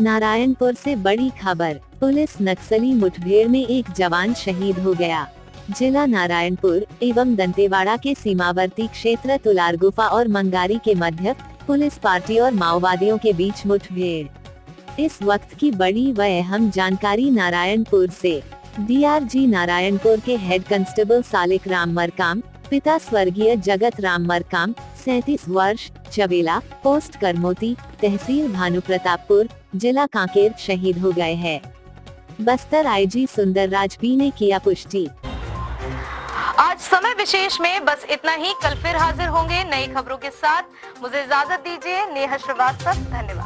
नारायणपुर से बड़ी खबर, पुलिस नक्सली मुठभेड़ में एक जवान शहीद हो गया। जिला नारायणपुर एवं दंतेवाड़ा के सीमावर्ती क्षेत्र तुलारगुफा और मंगारी के मध्य पुलिस पार्टी और माओवादियों के बीच मुठभेड़। इस वक्त की बड़ी व अहम जानकारी नारायणपुर से। डीआरजी नारायणपुर के हेड कांस्टेबल सालिक राम मरकाम, पिता स्वर्गीय जगत राम मरकाम, 37 वर्ष, चवेला, पोस्ट करमोती, तहसील भानुप्रतापपुर, जिला कांकेर शहीद हो गए हैं। बस्तर आईजी सुंदरराज पी ने किया पुष्टि। आज समय विशेष में बस इतना ही। कल फिर हाजिर होंगे नई खबरों के साथ। मुझे इजाजत दीजिए। नेहा श्रीवास्तव, धन्यवाद।